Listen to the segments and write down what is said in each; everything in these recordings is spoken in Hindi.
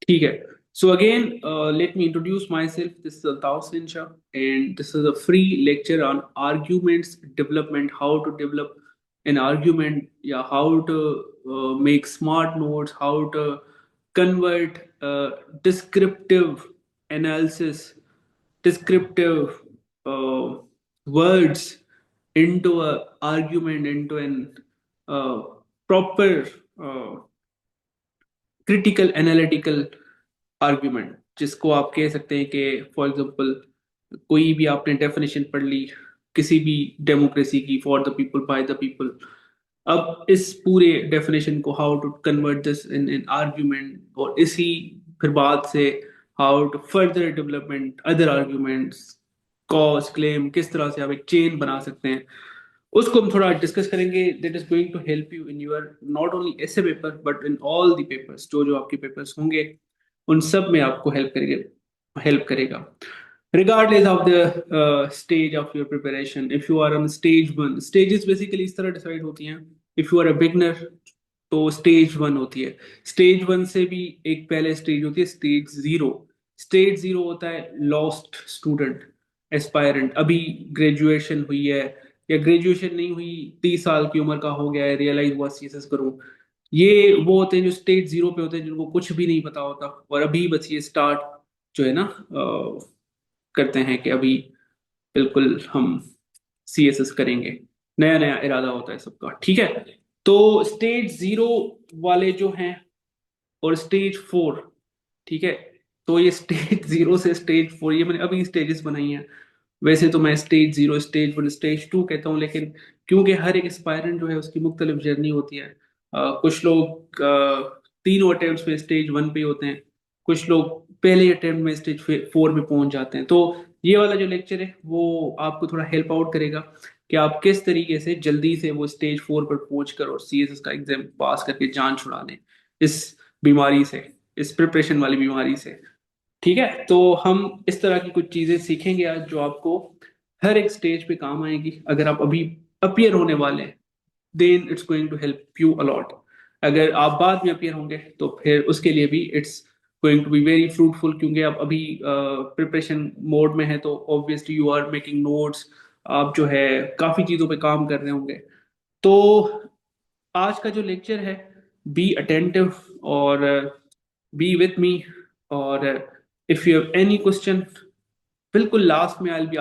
ठीक है. So again, let me introduce myself. This is Altaf Sincha, and this is a free lecture on arguments development, how to develop an argument, yeah, how to make smart notes, how to convert descriptive analysis, descriptive words into a argument, into an uh, proper uh, critical analytical argument, जिसको आप कह सकते हैं कि फॉर एग्जांपल कोई भी आपने डेफिनेशन पढ़ ली किसी भी डेमोक्रेसी की, for the people by the people, अब इस पूरे डेफिनेशन को how to convert this in in argument, और इसी फिर बाद से how to further development other arguments, cause claim, किस तरह से आप एक चेन बना सकते हैं, उसको हम थोड़ा डिस्कस करेंगे. That is going to help you in your not only essay paper but in all the papers, जो जो आपके पेपर्स होंगे उन सब में आपको हेल्प करेगा regardless of the stage of your preparation. If you are on stage one, stages basically इस तरह डिसाइड होती हैं. If you are a beginner, तो स्टेज वन होती है. स्टेज वन से भी एक पहले स्टेज होती है, स्टेज जीरो. स्टेज जीरो होता है लॉस्ट स्टूडेंट, एस्पायरेंट, अभी ग्रेजुएशन हुई है या ग्रेजुएशन नहीं हुई, 30 साल की उम्र का हो गया है, रियलाइज हुआ सीएसएस करूं. ये वो होते हैं जो स्टेज जीरो पे होते हैं, जिनको कुछ भी नहीं पता होता और अभी बस ये स्टार्ट जो है ना करते हैं कि अभी बिल्कुल हम सीएसएस करेंगे. नया नया इरादा होता है सबका, ठीक है. तो स्टेज जीरो वाले जो हैं और स्टेज फोर, ठीक है. तो ये स्टेज जीरो से स्टेज फोर, ये मैंने अभी स्टेजेस बनाई हैं. वैसे तो मैं stage zero, stage one, stage two कहता हूँ, लेकिन क्योंकि हर एक एस्पायरेंट जो है उसकी मुख्तलिफ जर्नी होती है. कुछ लोग तीनों अटेम्प्ट में स्टेज वन पे होते हैं, कुछ लोग पहले अटेम्प्ट में स्टेज फोर पे पहुंच जाते हैं. तो ये वाला जो लेक्चर है वो आपको थोड़ा हेल्प आउट करेगा कि आप किस तरीके से जल्दी से वो स्टेज फोर पर पहुंच कर और सीएसएस का एग्जाम पास करके जान छुड़ा लें इस बीमारी से, इस प्रिपरेशन वाली बीमारी से. ठीक है. तो हम इस तरह की कुछ चीजें सीखेंगे आज जो आपको हर एक स्टेज पे काम आएगी. अगर आप अभी अपियर होने वाले हैं, then it's going to help you a lot. अगर आप बाद में अपियर होंगे तो फिर उसके लिए भी it's going to be very fruitful, क्योंकि आप अभी प्रिपरेशन मोड में है तो obviously you are making notes, आप जो है काफी चीजों पे काम कर रहे होंगे. तो आज का जो लेक्चर है, बी अटेंटिव और बी विथ मी. और if you have any question, बिल्कुल लास्ट में आई will B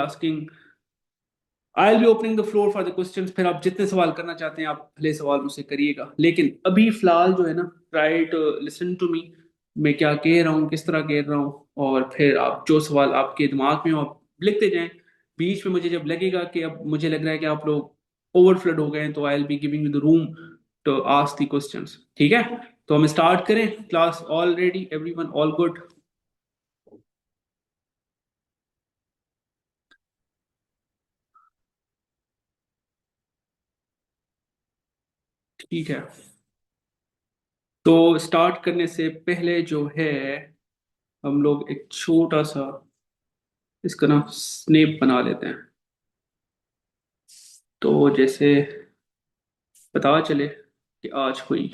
opening the floor for the questions. फिर आप जितने सवाल करना चाहते हैं आप पहले सवाल मुझसे करिएगा, लेकिन अभी फिलहाल जो है ना, try to listen to me. मैं क्या कह रहा हूँ, किस तरह कह रहा हूँ, और फिर आप जो सवाल आपके दिमाग में हो आप लिखते जाएं. बीच में मुझे जब लगेगा कि अब मुझे लग रहा है कि आप लोग ओवरफ्लड हो गए हैं, तो I will be giving you the room to ask the questions. ठीक है. तो हम स्टार्ट करें. Class all ready, everyone all good? ठीक है. तो स्टार्ट करने से पहले जो है, हम लोग एक छोटा सा इसका ना स्नेप बना लेते हैं, तो जैसे पता चले कि आज कोई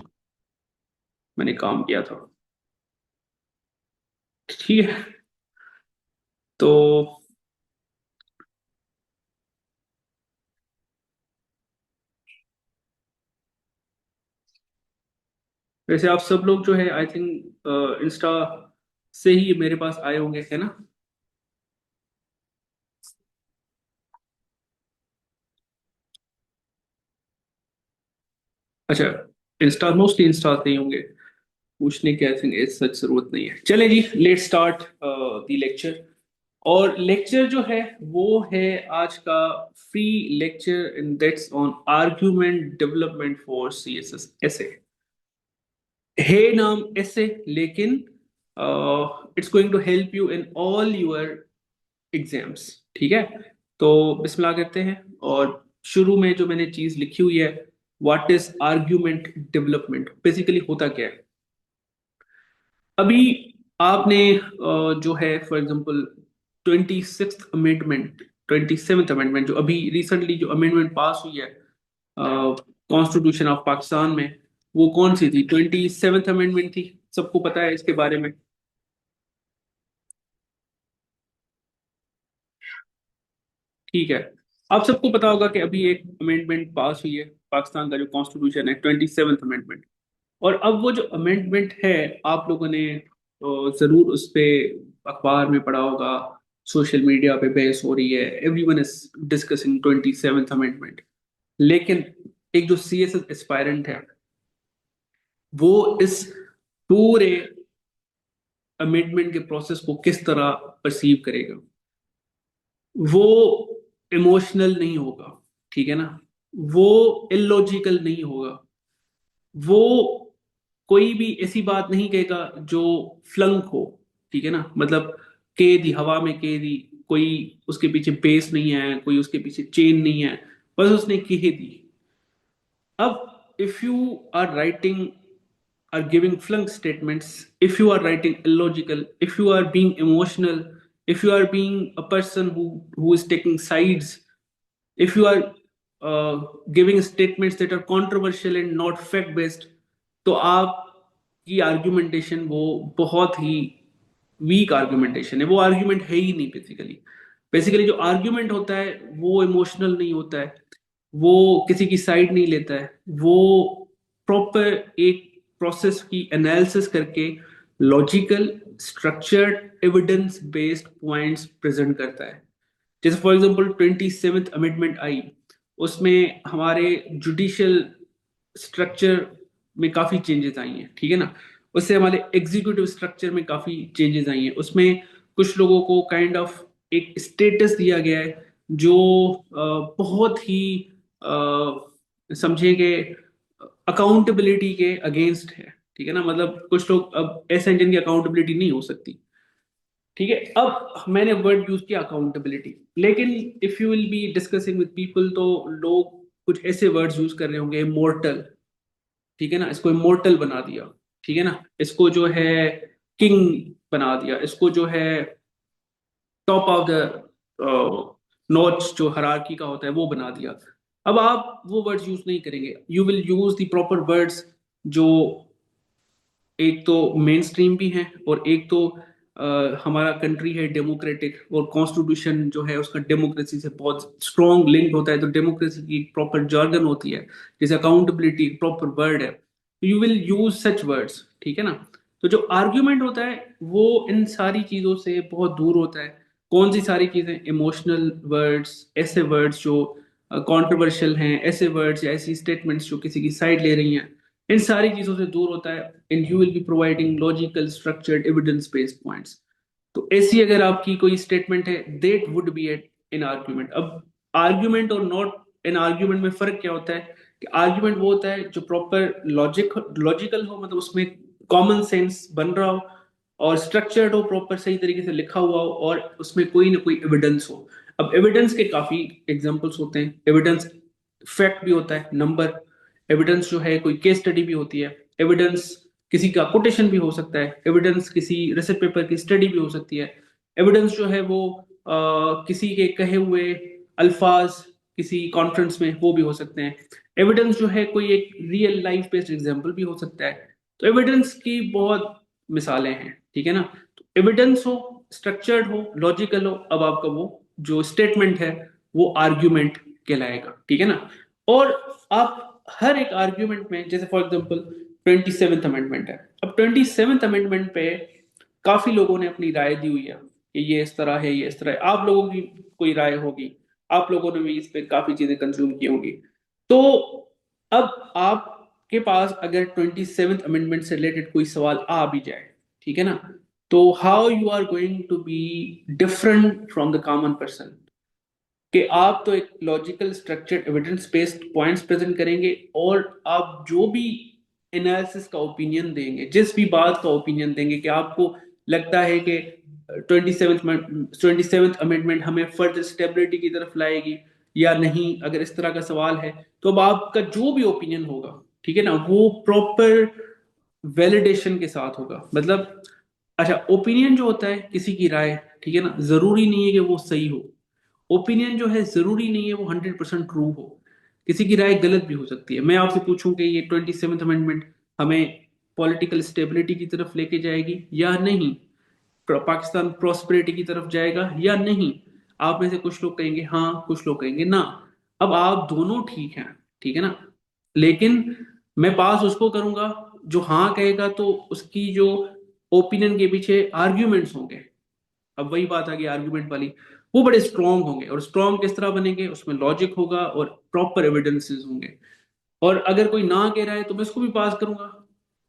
मैंने काम किया था. ठीक है. तो वैसे आप सब लोग जो है आई थिंक इंस्टा से ही मेरे पास आए होंगे, है ना? अच्छा. इंस्टा, मोस्टली इंस्टा से ही होंगे. पूछने की आई थिंक सच जरूरत नहीं है. चले जी, लेट स्टार्ट द लेक्चर. और लेक्चर जो है वो है आज का free lecture, in that's on argument development for CSS ऐसे. है नाम ऐसे, लेकिन it's going to help you in all your exams. ठीक है. तो बिस्मिल्लाह करते हैं. और शुरू में जो मैंने चीज लिखी हुई है, what is argument development, basically होता क्या है. अभी आपने जो है for example 26th amendment, 27th amendment, जो अभी रिसेंटली जो अमेंडमेंट पास हुई है कॉन्स्टिट्यूशन ऑफ पाकिस्तान में, वो कौन सी थी? 27th अमेंडमेंट थी। सबको पता है इसके बारे में। ठीक है। आप सबको पता होगा कि अभी एक अमेंडमेंट पास हुई है, पाकिस्तान का जो कॉन्स्टिट्यूशन है, 27th अमेंडमेंट। और अब वो जो अमेंडमेंट है, आप लोगों ने जरूर उस पे अखबार में पढ़ा होगा, सोशल मीडिया पे बहस हो रही है, everyone is discussing 27th amendment. लेकिन एक जो सीएसएस एस्पायरेंट है, वो इस पूरे अमेंडमेंट के प्रोसेस को किस तरह परसीव करेगा। वो इमोशनल नहीं होगा, ठीक है ना। वो इलॉजिकल नहीं होगा। वो कोई भी ऐसी बात नहीं कहेगा जो फ्लंक हो, ठीक है ना। मतलब कह दी, हवा में कह दी, कोई उसके पीछे बेस नहीं है, कोई उसके पीछे चेन नहीं है, बस उसने कह दी। अब if you are writing, are giving flunk statements, if you are writing illogical, if you are being emotional, if you are being a person who is taking sides, if you are giving statements that are controversial and not fact based, तो आपकी आर्ग्यूमेंटेशन वो बहुत ही वीक आर्ग्यूमेंटेशन है। वो आर्ग्यूमेंट है ही नहीं बेसिकली। बेसिकली जो आर्ग्यूमेंट होता है वो इमोशनल नहीं होता है, वो किसी की साइड नहीं लेता है, वो प्रॉपर एक प्रोसेस की एनालिसिस करके logical structured evidence based points present करता है। जैसे फॉर एग्जांपल 27th अमेंडमेंट आई, उसमें हमारे जुडिशियल स्ट्रक्चर में काफी चेंजेस आई हैं, ठीक है ना। उससे हमारे एग्जीक्यूटिव स्ट्रक्चर में काफी चेंजेस आई हैं। उसमें कुछ लोगों को काइंड ऑफ एक स्टेटस दिया गया है जो बहुत ही समझे कि अकाउंटेबिलिटी के अगेंस्ट है, ठीक है ना। मतलब कुछ लोग, अब ऐसे हैं जिनकी अकाउंटेबिलिटी नहीं हो सकती, ठीक है। अब मैंने वर्ड यूज किया अकाउंटेबिलिटी, लेकिन if you will be discussing with people तो लोग कुछ ऐसे वर्ड्स यूज कर रहे होंगे, इमोर्टल, ठीक है ना, इसको इमोर्टल बना दिया, ठीक है ना। इसको जो है किंग बना दिया, इसको जो है टॉप ऑफ द नॉच जो हरारकी का होता है वो बना दिया। अब आप वो वर्ड्स यूज नहीं करेंगे, you will use the proper words जो एक तो मेन स्ट्रीम भी है, और एक तो हमारा कंट्री है डेमोक्रेटिक, और कॉन्स्टिट्यूशन जो है उसका डेमोक्रेसी से बहुत स्ट्रॉन्ग लिंक होता है। तो डेमोक्रेसी की प्रॉपर jargon होती है, जैसे अकाउंटेबिलिटी प्रॉपर वर्ड है, you will use such words, ठीक है ना। तो जो आर्ग्यूमेंट होता है वो इन सारी चीजों से बहुत दूर होता है। कौन सी सारी चीजें? इमोशनल वर्ड्स, ऐसे वर्ड्स जो कंट्रोवर्शियल हैं, ऐसे वर्ड्स या ऐसी स्टेटमेंट्स जो किसी की साइड ले रही हैं, इन सारी चीजों से दूर होता है। And you will be providing logical structured evidence based points. तो ऐसी अगर आपकी कोई स्टेटमेंट है, that would be an argument. अब आर्ग्यूमेंट और नॉट एन आर्ग्यूमेंट में फर्क क्या होता है? कि आर्ग्यूमेंट वो होता है जो प्रॉपर लॉजिकल हो, मतलब उसमें कॉमन सेंस बन रहा हो, और स्ट्रक्चर्ड हो, प्रॉपर सही तरीके से लिखा हुआ हो, और उसमें कोई ना कोई एविडेंस हो। अब एविडेंस के काफी एग्जांपल्स होते हैं। एविडेंस फैक्ट भी होता है, नंबर। एविडेंस जो है कोई केस स्टडी भी होती है। एविडेंस किसी का कोटेशन भी हो सकता है। एविडेंस किसी रिसर्च पेपर की स्टडी भी हो सकती है। एविडेंस जो है वो किसी के कहे हुए अल्फाज किसी कॉन्फ्रेंस में वो भी हो सकते हैं। एविडेंस जो है कोई एक रियल लाइफ बेस्ड एग्जांपल भी हो सकता है। तो एविडेंस की बहुत मिसालें हैं, ठीक है ना। तो एविडेंस हो, स्ट्रक्चर्ड हो, लॉजिकल हो, अब आपका वो जो स्टेटमेंट है वो आर्ग्यूमेंट कहलाएगा, ठीक है ना। और आप हर एक आर्ग्यूमेंट में, जैसे फॉर एग्जांपल 27th अमेंडमेंट है, अब 27th अमेंडमेंट पे काफी लोगों ने अपनी राय दी हुई है कि ये इस तरह है, ये इस तरह है। आप लोगों की कोई राय होगी, आप लोगों ने भी इस पे काफी चीजें कंज्यूम की होंगी। तो अब आपके पास अगर 27th अमेंडमेंट से रिलेटेड कोई सवाल आ भी जाए, ठीक है ना, तो how you are going to be different from the common person? कि आप तो एक logical structured evidence based points present करेंगे, और आप जो भी एनालिसिस का ओपिनियन देंगे, जिस भी बात का ओपिनियन देंगे कि आपको लगता है कि 27th अमेंडमेंट हमें फर्दर स्टेबिलिटी की तरफ लाएगी या नहीं, अगर इस तरह का सवाल है, तो अब आपका जो भी ओपिनियन होगा, ठीक है ना, वो प्रॉपर वैलिडेशन के साथ होगा। मतलब अच्छा, ओपिनियन जो होता है किसी की राय, ठीक है ना, जरूरी नहीं है कि वो सही हो। ओपिनियन जो है जरूरी नहीं है वो 100% ट्रू हो। किसी की राय गलत भी हो सकती है। मैं आपसे पूछूं कि ये 27th अमेंडमेंट हमें पॉलिटिकल स्टेबिलिटी की तरफ लेके जाएगी या नहीं, पाकिस्तान प्रोस्पेरिटी की तरफ जाएगा या नहीं, आप में से कुछ लोग कहेंगे हाँ, कुछ लोग कहेंगे ना। अब आप दोनों ठीक हैं, ठीक है ना, लेकिन मैं पास उसको करूंगा जो हाँ कहेगा, तो उसकी जो ओपिनियन के पीछे आर्ग्यूमेंट्स होंगे, अब वही बात आ गई आर्ग्यूमेंट वाली, वो बड़े स्ट्रांग होंगे। और स्ट्रांग किस तरह बनेंगे, उसमें लॉजिक होगा और प्रॉपर एविडेंसेस होंगे। और अगर कोई ना कह रहा है तो मैं उसको भी पास करूंगा।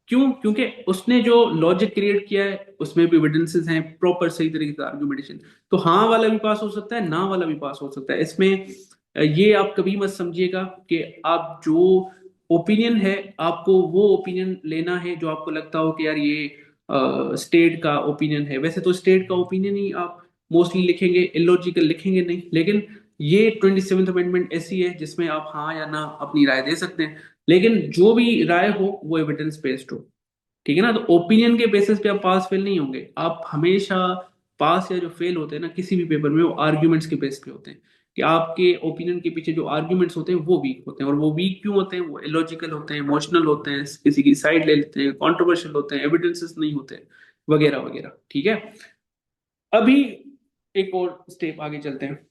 क्यों? क्योंकि उसने जो लॉजिक क्रिएट किया है उसमें भी एविडेंसेस हैं, प्रॉपर सही तरीके से आर्गुमेंटेशन। तो हाँ वाला भी पास हो सकता है, ना वाला भी पास हो सकता है। इसमें ये आप कभी मत समझिएगा कि आप जो ओपिनियन है, आपको वो ओपिनियन लेना है जो आपको लगता हो कि यार ये स्टेट का ओपिनियन है। वैसे तो स्टेट का ओपिनियन ही आप मोस्टली लिखेंगे, इलॉजिकल लिखेंगे नहीं, लेकिन ये 27th अमेंडमेंट ऐसी है जिसमें आप हाँ या ना अपनी राय दे सकते हैं, लेकिन जो भी राय हो वो एविडेंस बेस्ड हो। ठीक है ना? तो ओपिनियन के बेसिस पे आप पास फेल नहीं होंगे। आप हमेशा पास या जो फेल होते हैं ना किसी भी पेपर में, वो आर्ग्यूमेंट्स के बेस पे होते हैं, कि आपके ओपिनियन के पीछे जो आर्ग्यूमेंट्स होते हैं वो वीक होते हैं। और वो वीक क्यों होते हैं? वो इलॉजिकल होते हैं, इमोशनल होते हैं, किसी की साइड ले लेते हैं, कंट्रोवर्शियल होते हैं, एविडेंसेस नहीं होते, वगैरह वगैरह। ठीक है, अभी एक और स्टेप आगे चलते हैं।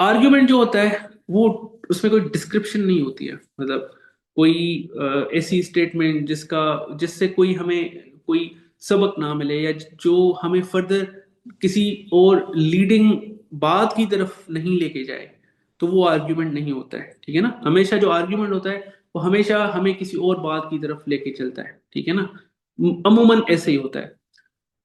आर्ग्यूमेंट जो होता है वो, उसमें कोई डिस्क्रिप्शन नहीं होती है, मतलब कोई ऐसी स्टेटमेंट जिससे कोई हमें कोई सबक ना मिले, या जो हमें फर्दर किसी और लीडिंग बात की तरफ नहीं लेके जाए, तो वो आर्ग्यूमेंट नहीं होता है। ठीक है ना? हमेशा जो आर्ग्यूमेंट होता है वो हमेशा हमें किसी और बात की तरफ लेके चलता है। ठीक है ना? अमूमन ऐसे ही होता है।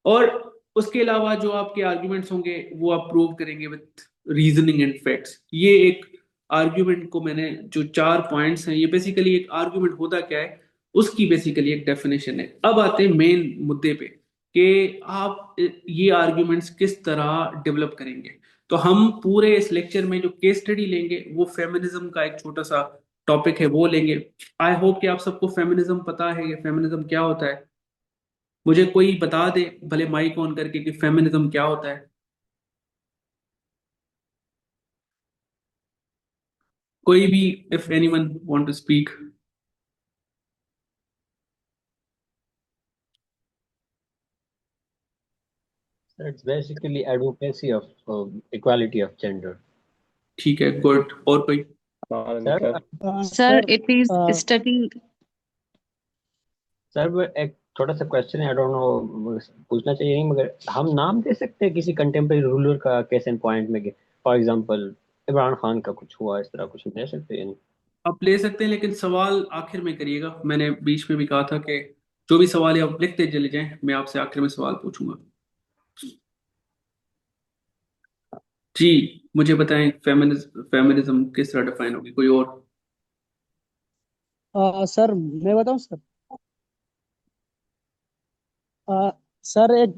और उसके अलावा जो आपके आर्ग्यूमेंट्स होंगे वो आप प्रूव करेंगे विथ रीजनिंग एंड फैक्ट्स। ये एक आर्ग्यूमेंट को मैंने जो 4 पॉइंट्स हैं, ये बेसिकली एक आर्ग्यूमेंट होता क्या है उसकी बेसिकली एक डेफिनेशन है। अब आते हैं मेन मुद्दे पे कि आप ये आर्ग्यूमेंट्स किस तरह डेवलप करेंगे। तो हम पूरे इस लेक्चर में जो केस स्टडी लेंगे वो फेमिनिज्म का एक छोटा सा टॉपिक है, वो लेंगे। आई होप कि आप सबको फेमिनिज्म पता है, कि फेमिनिज्म क्या होता है। मुझे कोई बता दे भले माइक ऑन करके कि फेमिनिज्म क्या होता है। कोई भी, if anyone want to speak. Sir, it's basically advocacy of equality of gender. ठीक है, गुड। और कोई? और Sir, मतलब Sir, sir, it is uh, study. Sir वो एक छोटा सा क्वेश्चन है, आई डोंट नो पूछना चाहिए नहीं, मगर हम नाम दे सकते हैं किसी कंटेम्प्रेरी रूलर का केस एंड पॉइंट में? फॉर एग्जांपल इमरान खान का कुछ हुआ, इस तरह कुछ दे सकते हैं? आप ले सकते हैं, लेकिन सवाल आखिर में करिएगा। मैंने बीच में भी कहा था कि जो भी सवाल है आप लिखते चले जाएं, मैं आपसे आखिर में सवाल पूछूंगा। जी, मुझे बताएं फेमिनिज्म, फेमिनिज्म किस तरह डिफाइन होगी, कोई और? सर मैं बताऊं सर। आ, सर एक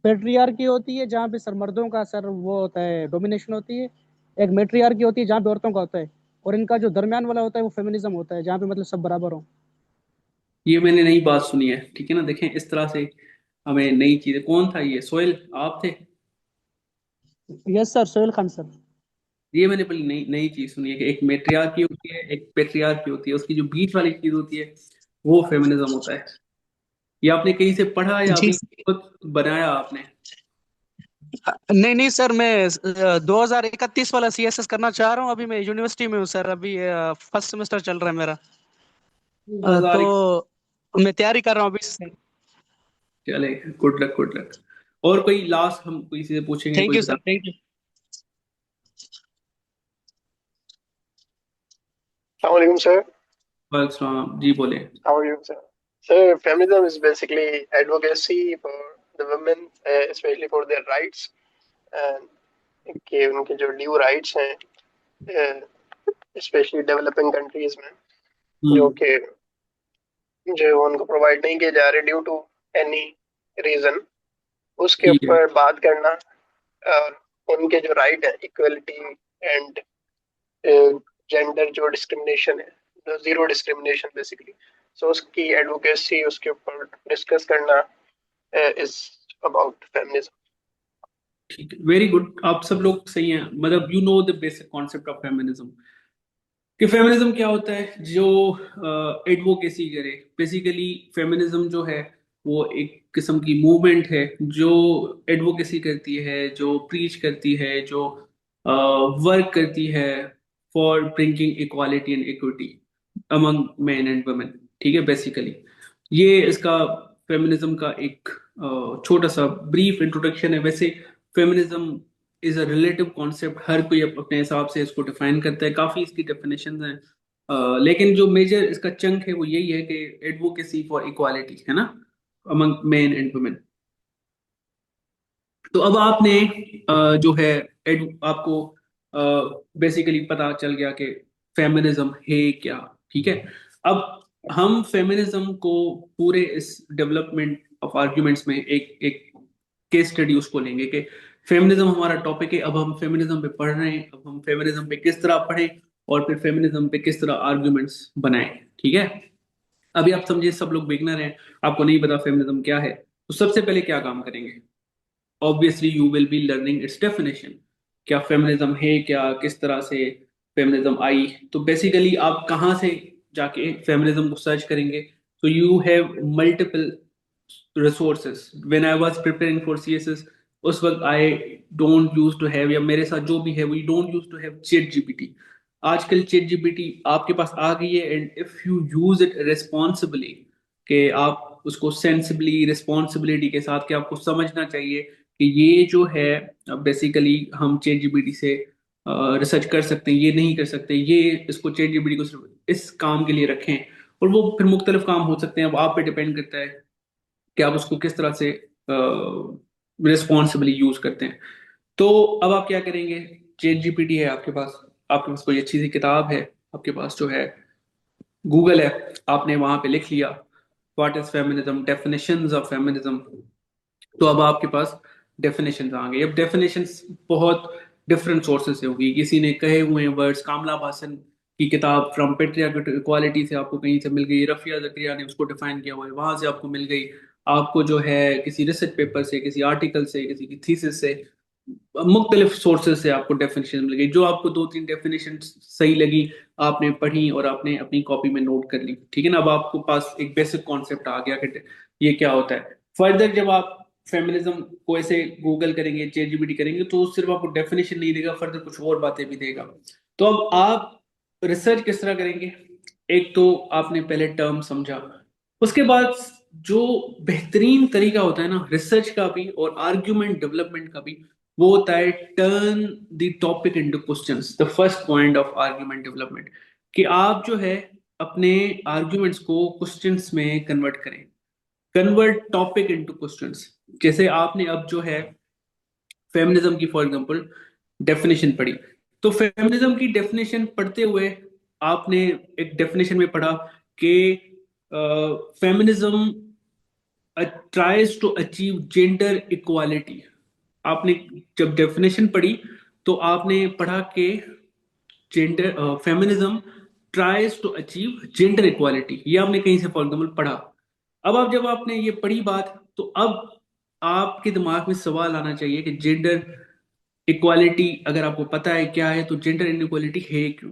पेट्रियार्की होती है जहाँ पे सर मर्दों का सर वो होता है, डोमिनेशन होती है। एक मेट्रियार्की होती है जहाँ पे औरतों का होता है। और इनका जो दरमियान वाला होता है वो फेमिनिज्म होता है, जहाँ पे मतलब सब बराबर हो। ये मैंने नई बात सुनी है। ठीक है ना? देखें, इस तरह से हमें नई चीजें, कौन था ये, सोहेल आप थे? Yes sir, Sohail Khan sir. ये मैंने बड़ी नई नई चीज सुनी है कि एक मेट्रियार्की होती है, एक पेट्रियार्की होती है, उसकी जो बीच वाली चीज होती है वो फेमिनिज्म होता है। ये आपने कहीं से पढ़ा या जी अभी सर। खुद बनाया आपने? नहीं नहीं सर, मैं 2031 वाला सीएसएस करना चाह रहा हूँ। अभी मैं यूनिवर्सिटी में हूँ सर, अभी फर्स्ट सेमेस्टर चल रहा है मेरा। 2000? तो मैं तैयारी कर रहा हूँ अभी से। चले, गुड लक, गुड लक। और कोई लास्ट हम किसी से पूछेंगे, थैंक कोई यू बता? Sir, thank you. Assalamualaikum, sir. वालेकुम सलाम, जी बोले। How are you, sir? Sir, feminism is basically advocacy for the women, especially for their rights and कि उनके जो ड्यू राइट्स हैं, स्पेशली डेवलपिंग कंट्रीज में, जो हम्म। कि जो उनको प्रोवाइड नहीं किए जा रहे ड्यू टू एनी रीजन, उसके ठीक है, ऊपर बात करना। और उनके जो राइट है, इक्वलिटी एंड जेंडर जो डिस्क्रिमिनेशन है, जीरो डिस्क्रिमिनेशन बेसिकली, सो उसकी एडवोकेसी, उसके ऊपर डिस्कस करना इज अबाउट फेमिनिज्म। ठीक है, वेरी गुड। आप सब लोग सही हैं, मतलब you know the basic concept of feminism. कि फेमिनिज्म क्या होता है, जो एडवोकेसी करे। बेसिकली फेमिनिज्म जो है वो एक किस्म की मूवमेंट है जो एडवोकेसी करती है, जो प्रीच करती है, जो वर्क करती है for bringing equality and equity among man and women. ठीक है, बेसिकली ये इसका फेमिनिज्म का एक छोटा सा ब्रीफ इंट्रोडक्शन है। वैसे feminism is a relative concept, हर कोई अपने हिसाब से इसको डिफाइन करता है, काफी इसकी डेफिनेशन हैं। लेकिन जो मेजर इसका चंक है वो यही है कि एडवोकेसी फॉर इक्वालिटी है ना, अमंग मेन एंड वुमेन। तो अब आपने जो है आपको बेसिकली पता चल गया कि फेमिनिज्म है क्या। ठीक है, अब हम फेमिनिज्म को पूरे इस डेवलपमेंट ऑफ आर्ग्यूमेंट्स में एक एक केस स्टडी उसको लेंगे कि फेमिनिज्म हमारा टॉपिक है, अब हम फेमिनिज्म पे पढ़ रहे हैं, अब हम फेमिनिज्म पे किस तरह पढ़ें और फिर फेमिनिज्म पे किस तरह आर्ग्यूमेंट्स बनाएं। ठीक है, अभी आप समझिए सब लोग बिगनर हैं, आपको नहीं पता फेमिनिज्म क्या है, तो सबसे पहले क्या काम करेंगे? Obviously you will be learning it's definition. क्या फेमिनिज्म है क्या, किस तरह से फेमिनिज्म आई। तो बेसिकली आप कहाँ से जाके फेमिनिज्म को सर्च करेंगे? तो you have multiple resources. When I was preparing for CSS, उस वक्त I don't use to have, या मेरे साथ जो भी है we don't use to have chat GPT. आजकल चैट जीपीटी आपके पास आ गई है, and if you use it responsibly, कि आप उसको सेंसिबली रिस्पॉन्सिबिलिटी के साथ, कि आपको समझना चाहिए कि ये जो है बेसिकली हम चैट जीपीटी से रिसर्च कर सकते हैं, ये नहीं कर सकते, ये इसको चैट जीपीटी को सिर्फ इस काम के लिए रखें, और वो फिर मुख्तलिफ काम हो सकते हैं। अब आप पे डिपेंड करता है कि आप उसको किस तरह से रिस्पॉन्सिबली यूज करते हैं। तो अब आप क्या करेंगे? चैट जीपीटी है आपके पास कोई अच्छी सी किताब है, आपके पास जो है गूगल है, आपने वहां पे लिख लिया what is feminism, definitions of feminism. तो अब आपके पास डेफिनेशंस आ गई। अब डेफिनेशंस बहुत डिफरेंट सोर्सेज से होगी, किसी ने कहे हुए वर्ड्स, कामला भासन की किताब फ्रॉम पेट्रियार्की टू इक्वालिटी से आपको कहीं से मिल गई, रफिया जकरिया ने उसको डिफाइन किया हुआ है, वहां से आपको मिल गई। आपको जो है किसी रिसर्च पेपर से, किसी आर्टिकल से, किसी की थीसिस से, मुख्तलिफ सोर्सेज से आपको डेफिनेशन मिल गई। जो आपको दो तीन डेफिनेशन सही लगी, आपने पढ़ी और आपने अपनी कॉपी में नोट कर ली। ठीक है ना, अब आपको पास एक बेसिक कॉन्सेप्ट आ गया कि ये क्या होता है। फर्दर जब आप फेमिनिज्म को ऐसे गूगल करेंगे, चैट जीपीटी करेंगे, तो सिर्फ आपको डेफिनेशन नहीं देगा, फर्दर कुछ और बातें भी देगा। तो अब आप रिसर्च किस तरह करेंगे? एक तो आपने पहले टर्म समझा, उसके बाद जो बेहतरीन तरीका होता है ना रिसर्च का भी और आर्ग्यूमेंट डेवलपमेंट का भी, वो होता है turn the topic into questions. The first point of argument development, कि आप जो है अपने आर्ग्यूमेंट्स को क्वेश्चंस में कन्वर्ट करें। Convert topic into questions. जैसे आपने अब जो है फेमिनिज्म की फॉर एग्जांपल डेफिनेशन पढ़ी, तो फेमिनिज्म की डेफिनेशन पढ़ते हुए आपने एक डेफिनेशन में पढ़ा कि feminism tries to achieve gender equality. आपने जब डेफिनेशन पढ़ी तो आपने पढ़ा कि gender feminism tries to achieve gender equality, ये आपने कहीं से फॉर एग्जाम्पल पढ़ा। अब आप जब आपने ये पढ़ी बात, तो अब आपके दिमाग में सवाल आना चाहिए कि जेंडर इक्वालिटी अगर आपको पता है क्या है, तो जेंडर इनइक्वालिटी है क्यों?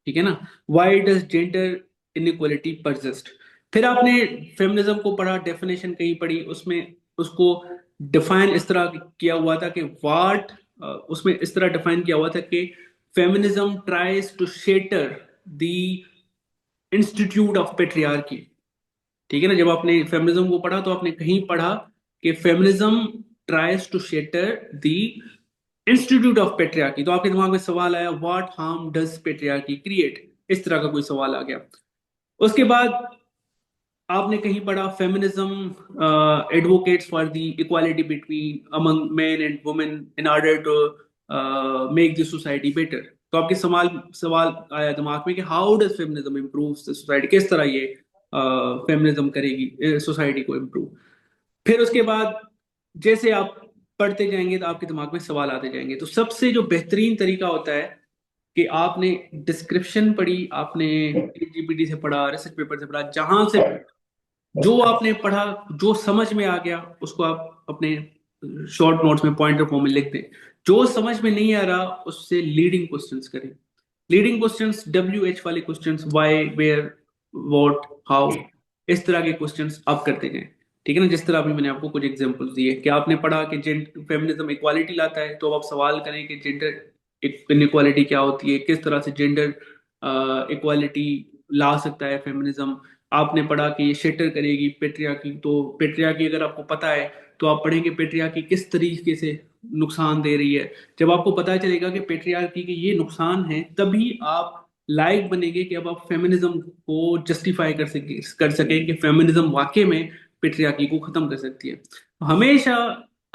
ठीक है ना, why does gender inequality persist. फिर आपने फेमिनिज्म को पढ़ा, डेफिनेशन कहीं पढ़ी, उसमें उसको डिफाइन इस तरह किया हुआ था कि व्हाट, उसमें इस तरह डिफाइन किया हुआ था कि feminism tries to shatter the institute of patriarchy. ठीक है ना, जब आपने फेमिनिज्म को पढ़ा तो आपने कहीं पढ़ा कि feminism tries to shatter the institute of patriarchy. तो आपके दिमाग में सवाल आया what harm does patriarchy create, इस तरह का कोई सवाल आ गया। उसके बाद आपने कहीं पढ़ा feminism advocates for the equality between among men and women in order to make the society better. तो आपके सवाल आया दिमाग में कि how does feminism improve the society, किस तरह ये फेमिनिज्म करेगी सोसाइटी को इम्प्रूव। फिर उसके बाद जैसे आप पढ़ते जाएंगे तो आपके दिमाग में सवाल आते जाएंगे। तो सबसे जो बेहतरीन तरीका होता है कि आपने डिस्क्रिप्शन पढ़ी, आपने जीपीटी से पढ़ा, रिसर्च पेपर से पढ़ा, जहां से जो आपने पढ़ा, जो समझ में आ गया, उसको आप अपने शॉर्ट नोट्स में पॉइंटर फॉर्म में लिख दें। जो समझ में नहीं आ रहा उससे लीडिंग क्वेश्चंस करें। लीडिंग क्वेश्चंस, WH वाले questions, why, where, what, how, इस तरह के क्वेश्चंस आप करते जाएं। ठीक है ना, जिस तरह अभी मैंने आपको कुछ एग्जांपल्स दिए कि आपने पढ़ा कि फेमिनिज्म इक्वालिटी लाता है, तो अब आप सवाल करें कि जेंडर इनइक्वालिटी क्या होती है, किस तरह से जेंडर इक्वालिटी ला सकता है फेमिनिज्म। आपने पढ़ा कि ये शेटर करेगी पेट्रियार्की, तो पेट्रियार्की अगर आपको पता है तो आप पढ़ेंगे पेट्रियार्की किस तरीके से नुकसान दे रही है। जब आपको पता चलेगा कि पेट्रियार्की के ये नुकसान है, तभी आप लायक बनेंगे कि अब आप फेमिनिज्म को जस्टिफाई कर सकें कि फेमिनिज्म वाकई में पेट्रियार्की को खत्म कर सकती है। हमेशा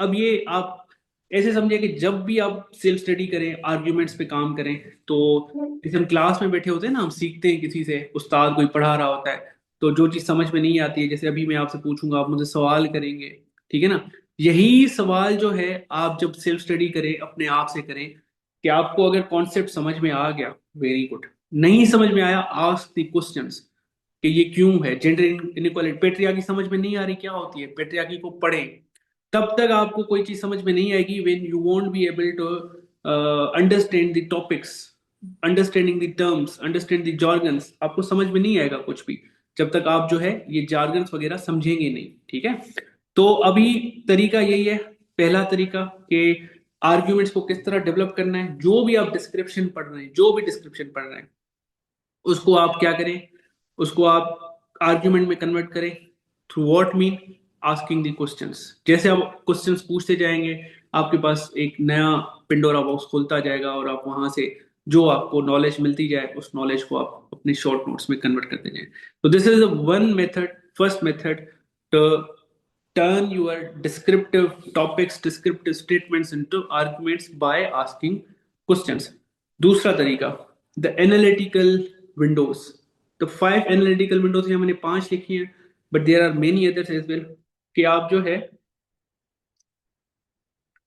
अब ये आप ऐसे समझिए कि जब भी आप सेल्फ स्टडी करें, आर्ग्यूमेंट्स पे काम करें, तो जैसे हम क्लास में बैठे होते हैं ना, हम सीखते हैं किसी से, उस्ताद कोई पढ़ा रहा होता है, तो जो चीज समझ में नहीं आती है, जैसे अभी मैं आपसे पूछूंगा, आप मुझे सवाल करेंगे, ठीक है ना, यही सवाल जो है आप जब सेल्फ स्टडी करें अपने आप से करें, कि आपको अगर कॉन्सेप्ट समझ में आ गया, वेरी गुड, नहीं समझ में आया, आस्क द क्वेश्चंस कि ये क्यों है, जेंडर इनइक्वालिटी, पेट्रियार्की समझ में नहीं आ रही क्या होती है, पेट्रियार्की को पढ़ें। तब तक आपको कोई चीज समझ में नहीं आएगी when you won't be able to understand the topics, understanding the terms, understand the jargons, आपको समझ में नहीं आएगा कुछ भी जब तक आप जो है ये जार्गन्स वगैरह समझेंगे नहीं। ठीक है, तो अभी तरीका यही है, पहला तरीका कि आर्ग्यूमेंट्स को किस तरह डेवलप करना है, जो भी आप डिस्क्रिप्शन पढ़ रहे हैं, जो भी डिस्क्रिप्शन पढ़ रहे हैं, उसको आप क्या करें, उसको आप आर्ग्यूमेंट में कन्वर्ट करें। Through what mean, asking the questions. जैसे आप क्वेश्चंस पूछते जाएंगे, आपके पास एक नया पिंडोरा बॉक्स खुलता जाएगा, और आप वहां से जो आपको नॉलेज मिलती जाए, उस नॉलेज को आप अपने शॉर्ट नोट्स में कन्वर्ट करते जाएं। तो this is one method, first method, to turn your descriptive topics, descriptive statements into arguments by asking questions. दूसरा तरीका, the analytical windows. तो 5 analytical windows हैं, मैंने 5 लिखी हैं, but there are many others as well। कि आप जो है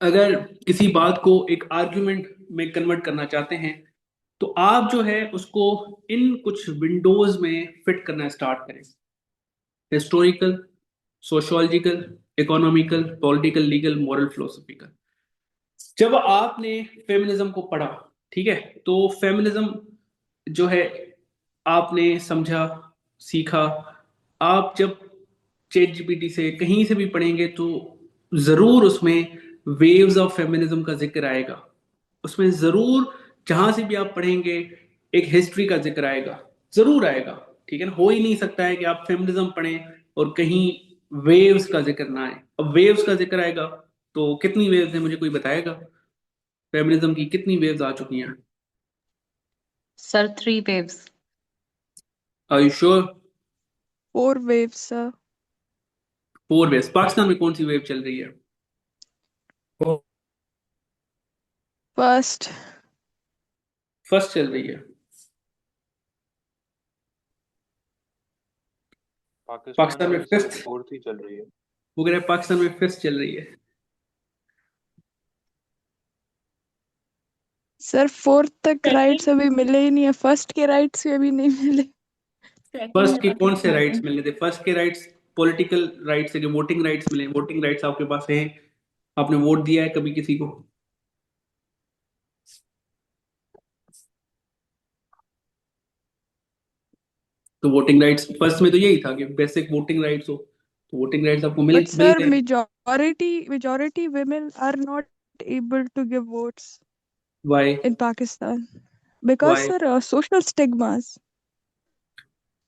अगर किसी बात को एक आर्ग्यूमेंट में कन्वर्ट करना चाहते हैं, तो आप जो है उसको इन कुछ विंडोज में फिट करना स्टार्ट करें। Historical, sociological, economical, political, legal, moral, philosophical. जब आपने फेमिनिज्म को पढ़ा, ठीक है, तो फेमिनिज्म जो है आपने समझा, सीखा। आप जब चैट जीपीटी से कहीं से भी पढ़ेंगे, तो जरूर उसमें वेव्स ऑफ फेमिनिज्म का जिक्र आएगा, उसमें जरूर जहां से भी आप पढ़ेंगे एक हिस्ट्री का जिक्र आएगा, जरूर आएगा। ठीक है ना, हो ही नहीं सकता है कि आप फेमिनिज्म पढ़ें और कहीं वेव्स का जिक्र ना आए। अब वेव्स का जिक्र आएगा, तो कितनी वेव्स है, मुझे कोई बताएगा, फेमिनिज्म की कितनी वेव्स आ चुकी हैं? Sir, 3 waves. Are you sure? 4 waves, sir. 4 waves. Pakistan में कौन सी वेव चल रही है? First, फर्स्ट चल रही है। पाकिस्तान में फिफ्थ, फोर्थ ही चल रही है। वो कह रहे हैं पाकिस्तान में फिफ्थ चल रही है। सर 4th तक राइट्स अभी मिले ही नहीं है, फर्स्ट के राइट्स भी अभी नहीं मिले। फर्स्ट के कौन से राइट्स मिलने थे? फर्स्ट के राइट्स पॉलिटिकल राइट्स है, कि वोटिंग राइट्स मिले, वोटिंग राइट्स आपके पास हैं, आपने वोट दिया है कभी किसी को? तो वोटिंग राइट्स फर्स्ट में तो यही था कि बेसिक वोटिंग राइट्स हो, तो वोटिंग राइट्स आपको But sir, मिलते हैं। majority women are not able to give votes why? in Pakistan because why? sir, social stigmas.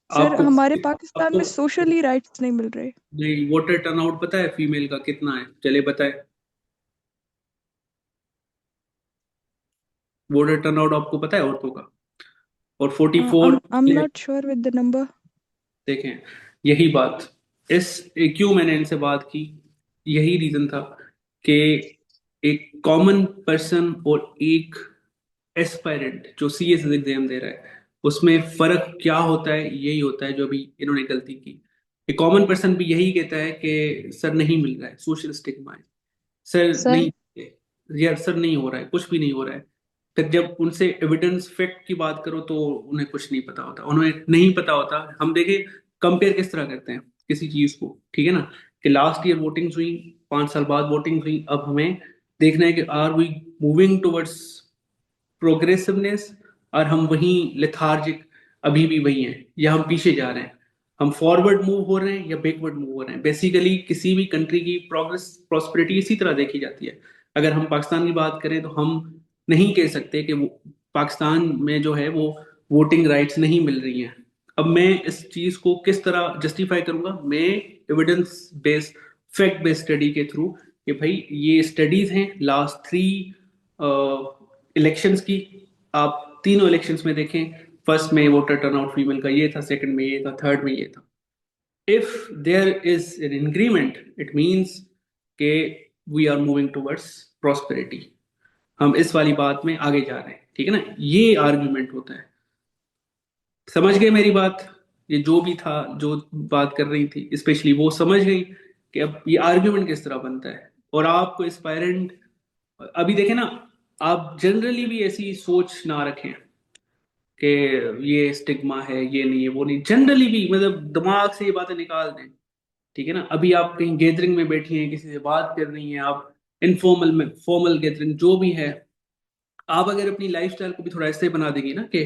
Sir आपको हमारे पाकिस्तान में आपको सोशली राइट्स नहीं मिल रहे। नहीं, वोटर टर्नआउट पता है फीमेल का कितना है? चले बताए, वोटर टर्नआउट आपको पता है औरतों का? और 44, I am not sure with the number. देखें, यही बात, क्यों मैंने इनसे बात की, यही रीजन था कि एक कॉमन पर्सन और एक एस्पायरेंट जो सीएस एग्जाम दे रहा है, उसमें फर्क क्या होता है? यही होता है जो अभी इन्होंने गलती की। एक कॉमन पर्सन भी यही कहता है कि सर नहीं मिल रहा है, सोशल स्टिग्मा है, सर सर नहीं, यार सर नहीं हो रहा है, कुछ भी नहीं हो रहा है। फिर जब उनसे एविडेंस फैक्ट की बात करो, तो उन्हें कुछ नहीं पता होता, उन्हें नहीं पता होता। हम देखें, कंपेयर किस तरह करते हैं किसी चीज को, ठीक है ना, कि लास्ट ईयर वोटिंग हुई, 5 साल बाद वोटिंग हुई, अब हमें देखना है कि are we moving towards progressiveness, और हम वहीं लेथार्जिक अभी भी वही हैं, या हम पीछे जा रहे हैं, हम फॉरवर्ड मूव हो रहे हैं या बैकवर्ड मूव हो रहे हैं? बेसिकली किसी भी कंट्री की प्रोग्रेस प्रॉस्पेरिटी इसी तरह देखी जाती है। अगर हम पाकिस्तान की बात करें तो हम नहीं कह सकते कि वो पाकिस्तान में जो है वो वोटिंग राइट्स नहीं मिल रही हैं। अब मैं इस चीज को किस तरह जस्टिफाई करूंगा? मैं evidence based fact based study के थ्रू कि भाई ये स्टडीज हैं लास्ट 3 इलेक्शंस की। आप तीनों इलेक्शंस में देखें, फर्स्ट में वोटर टर्नआउट फीमेल का ये था, सेकंड में ये था, थर्ड में ये था। If there is an increment it means के we are moving towards prosperity, हम इस वाली बात में आगे जा रहे हैं, ठीक है ना? ये आर्ग्यूमेंट होता है। समझ गए मेरी बात? ये जो भी था, जो बात कर रही थी स्पेशली वो समझ गई कि अब ये आर्ग्यूमेंट किस तरह बनता है। और आपको एस्पायरेंट अभी देखें ना, आप जनरली भी ऐसी सोच ना रखें कि ये स्टिग्मा है, ये नहीं है, वो नहीं। जनरली भी मतलब दिमाग से ये बातें निकाल दें, ठीक है ना? अभी आप कहीं गैदरिंग में बैठी हैं, किसी से बात कर रही हैं, आप इनफॉर्मल में फॉर्मल गैदरिंग जो भी है, आप अगर अपनी लाइफस्टाइल को भी थोड़ा ऐसे बना देंगे ना कि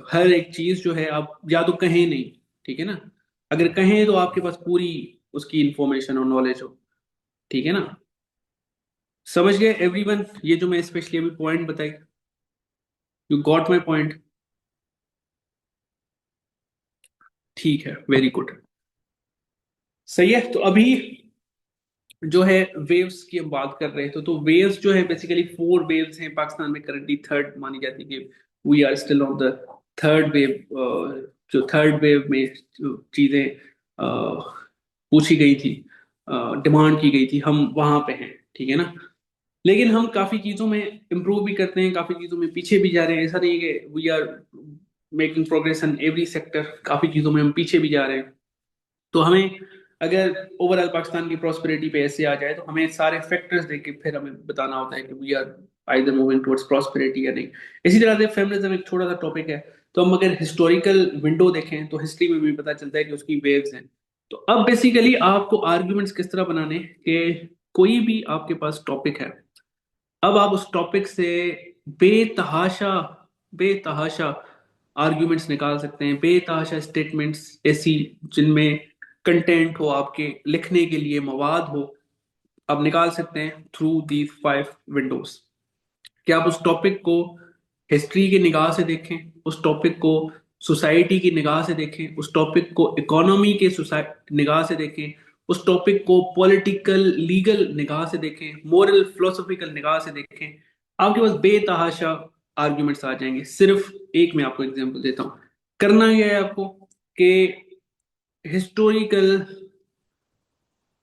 हर एक चीज जो है आप या तो कहें नहीं, ठीक है ना? अगर कहें तो आपके पास पूरी उसकी इंफॉर्मेशन और नॉलेज हो, ठीक है ना? समझ गए एवरीवन? ये जो मैं स्पेशली अभी पॉइंट बताई, यू गॉट माई पॉइंट? ठीक है, वेरी गुड, सही है। तो अभी जो है वेव्स की हम बात कर रहे थे, तो वेव्स जो है बेसिकली 4 वेव्स हैं पाकिस्तान में। करंटली थर्ड मानी जाती है कि we are still on the third wave. जो थर्ड वेव में जो चीजें पूछी गई थी, डिमांड की गई थी, हम वहां पे हैं, ठीक है ना? लेकिन हम काफी चीजों में इम्प्रूव भी करते हैं, काफी चीजों में पीछे भी जा रहे हैं। ऐसा नहीं है कि we are making progress in every sector, काफी चीजों में हम पीछे भी जा रहे हैं। तो हमें अगर ओवरऑल पाकिस्तान की प्रॉस्पेरिटी पे ऐसे आ जाए तो हमें सारे फैक्टर्स देख के फिर हमें बताना होता है कि we are either moving towards prosperity या नहीं। इसी तरह से फेमिनिज्म एक छोटा सा टॉपिक है, तो हम अगर हिस्टोरिकल विंडो देखें तो हिस्ट्री में भी पता चलता है कि उसकी वेव्स हैं। तो अब बेसिकली आपको आर्ग्यूमेंट्स किस तरह बनाने कि कोई भी आपके पास टॉपिक है, अब आप उस टॉपिक से बेतहाशा बेतहाशा आर्ग्यूमेंट्स निकाल सकते हैं, बेतहाशा स्टेटमेंट्स ऐसी जिनमें कंटेंट हो, आपके लिखने के लिए मवाद हो, आप निकाल सकते हैं थ्रू दीज 5 विंडोज। कि आप उस टॉपिक को हिस्ट्री की निगाह से देखें, उस टॉपिक को सोसाइटी की निगाह से देखें, उस टॉपिक को इकोनॉमी के निगाह से देखें, उस टॉपिक को पॉलिटिकल लीगल निगाह से देखें, मोरल फिलोसॉफिकल निगाह से देखें, आपके पास बेतहाशा आर्ग्यूमेंट्स आ जाएंगे। सिर्फ एक मैं आपको एग्जांपल देता हूं। करना यह है आपको कि historical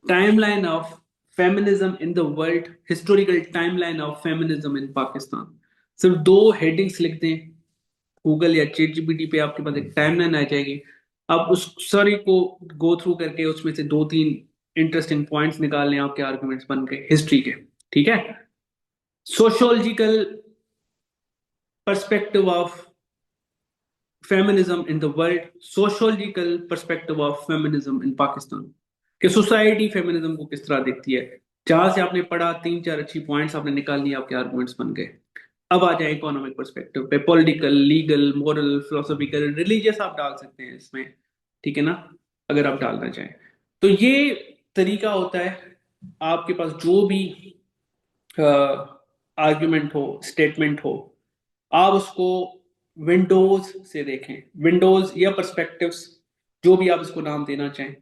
timeline of feminism in the world, historical timeline of feminism in Pakistan, सिर्फ 2 हेडिंग्स लिख दें गूगल या चैट जीपीटी पे, आपके पास एक टाइमलाइन आ जाएगी। आप उस सारी को गो थ्रू करके उसमें से 2-3 इंटरेस्टिंग पॉइंट्स निकाल लें, आपके आर्गुमेंट्स बन गए हिस्ट्री के, ठीक है? Sociological perspective of feminism in the world, sociological perspective of feminism in Pakistan, कि सोसाइटी फेमिनिज्म को किस तरह देखती है। जहां से आपने पढ़ा 3-4 अच्छी पॉइंट्स आपने निकाल लिए, आपके आर्गुमेंट्स बन गए। अब आ जाए इकोनॉमिक पर्सपेक्टिव पे, political, legal, moral, philosophical, religious आप डाल सकते हैं इसमें, ठीक है ना? अगर आप डालना चाहें तो ये तरीका होता है। आपके पास जो भी आर्ग्यूमेंट हो, स्टेटमेंट हो, आप उसको विंडोज से देखें, विंडोज या पर्सपेक्टिव्स, जो भी आप इसको नाम देना चाहें,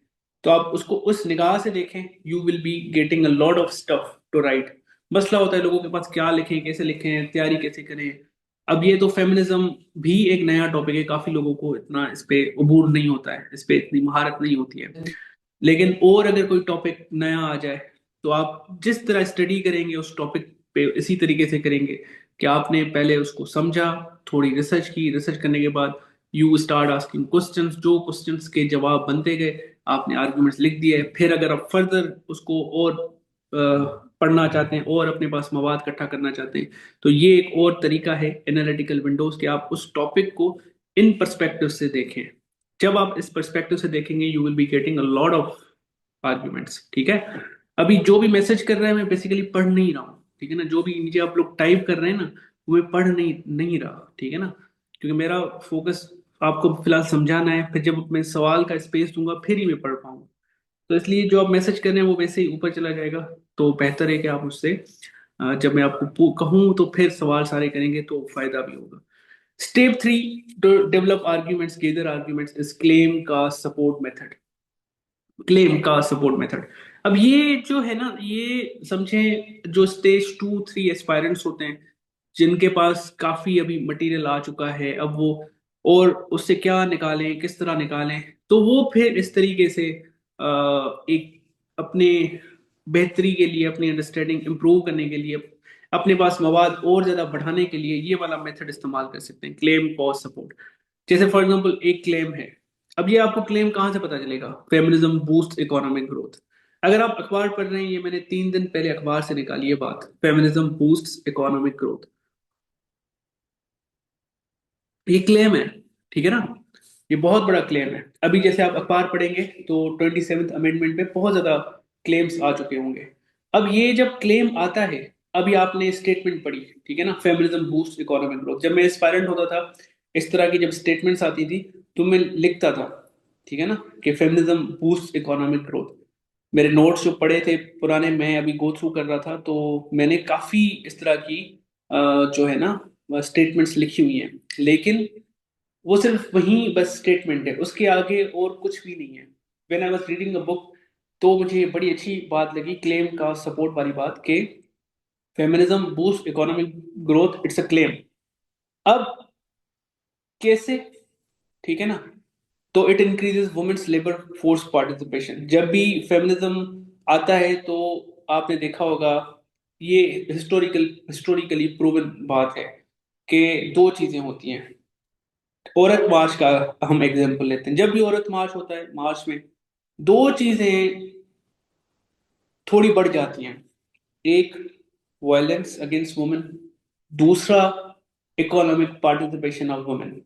तो आप उसको उस निगाह से देखें। You will be getting a lot of stuff to write. मसला होता है लोगों के पास क्या लिखें, कैसे लिखें, तैयारी कैसे करें। अब ये तो फेमिनिज्म भी एक नया टॉपिक है, काफी लोगों को इतना इस पे अबूर नहीं होता है, इस पे इतनी महारत नहीं होती है। लेकिन और अगर कोई टॉपिक नया आ जाए तो आप जिस तरह स्टडी करेंगे उस टॉपिक पे इसी तरीके से करेंगे कि आपने पहले उसको समझा, थोड़ी रिसर्च की, रिसर्च करने के बाद यू स्टार्ट आस्किंग क्वेश्चंस, जो क्वेश्चंस के जवाब बनते गए आपने आर्ग्यूमेंट्स लिख दिए। फिर अगर आप फर्दर उसको और पढ़ना चाहते हैं और अपने पास मवाद इकट्ठा करना चाहते हैं, तो ये एक और तरीका है एनालिटिकल विंडोज के, आप उस टॉपिक को इन पर्सपेक्टिव से देखें। जब आप इस पर्सपेक्टिव से देखेंगे you will be getting a lot of arguments, ठीक है? अभी जो भी मैसेज कर रहे हैं मैं बेसिकली पढ़ नहीं रहा हूँ, ठीक है ना? जो भी नीचे आप लोग टाइप कर रहे हैं ना, वो मैं पढ़ नहीं नहीं रहा, ठीक है ना, क्योंकि मेरा फोकस आपको फिलहाल समझाना है, फिर जब मैं सवाल का स्पेस दूंगा फिर ही मैं पढ़ पाऊंगा। तो इसलिए जो आप मैसेज कर रहे हैं वो वैसे ही ऊपर चला जाएगा। तो बेहतर है कि आप उससे जब मैं आपको कहूँ तो फिर सवाल सारे करेंगे तो फायदा भी होगा। Step 3, develop arguments, gather arguments is claim का सपोर्ट मेथड। क्लेम का सपोर्ट मेथड, अब ये जो है ना, ये समझें जो स्टेज 2 3 एस्पायरेंट्स होते हैं, जिनके पास काफी अभी मटेरियल आ चुका है, अब वो और उससे क्या निकालें, किस तरह निकालें, तो वो फिर इस तरीके से एक अपने बेहतरी के लिए, अपनी अंडरस्टैंडिंग इंप्रूव करने के लिए, अपने पास मवाद और ज्यादा बढ़ाने के लिए ये वाला मेथड इस्तेमाल कर सकते हैं, क्लेम कॉज सपोर्ट। जैसे फॉर एग्जांपल एक क्लेम है, अब ये आपको क्लेम कहाँ से पता चलेगा, फेमिनिज्म बूस्ट इकोनॉमिक ग्रोथ। अगर आप अखबार पढ़ रहे हैं, ये मैंने 3 दिन पहले अखबार से निकाली है बात, फेमिनिज्म बूस्ट इकोनॉमिक ग्रोथ, ये क्लेम है, ठीक है ना, ये बहुत बड़ा क्लेम है। अभी जैसे आप अखबार पढ़ेंगे तो 27th अमेंडमेंट पे बहुत ज्यादा क्लेम्स आ चुके होंगे। अब ये जब क्लेम आता है, अभी आपने स्टेटमेंट पढ़ी, ठीक है ना, फेमिनिज्म बूस्ट इकोनॉमिक ग्रोथ, जब मैं एस्पायरेंट होता था इस तरह की जब स्टेटमेंट्स आती थी तो मैं लिखता था, ठीक है ना, कि फेमिनिज्म बूस्ट इकोनॉमिक ग्रोथ। मेरे नोट्स जो पढ़े थे पुराने, मैं अभी गो थ्रू कर रहा था, तो मैंने काफी इस तरह की जो है ना स्टेटमेंट्स लिखी हुई हैं, लेकिन वो सिर्फ वही बस स्टेटमेंट है, उसके आगे और कुछ भी नहीं है। When I was reading a book, तो मुझे बड़ी अच्छी बात लगी क्लेम का सपोर्ट वाली बात, कि feminism boost economic growth, it's a claim. अब कैसे, ठीक है ना, तो it increases women's labour force participation. जब भी फेमिनिज्म आता है तो आपने देखा होगा, ये हिस्टोरिकली प्रूवन बात है कि दो चीजें होती हैं। औरत मार्च का हम एग्जांपल लेते हैं, जब भी औरत मार्च होता है, मार्च में दो चीजें थोड़ी बढ़ जाती हैं। एक, वायलेंस अगेंस्ट वुमेन, दूसरा, इकोनॉमिक पार्टिसिपेशन ऑफ वुमेन।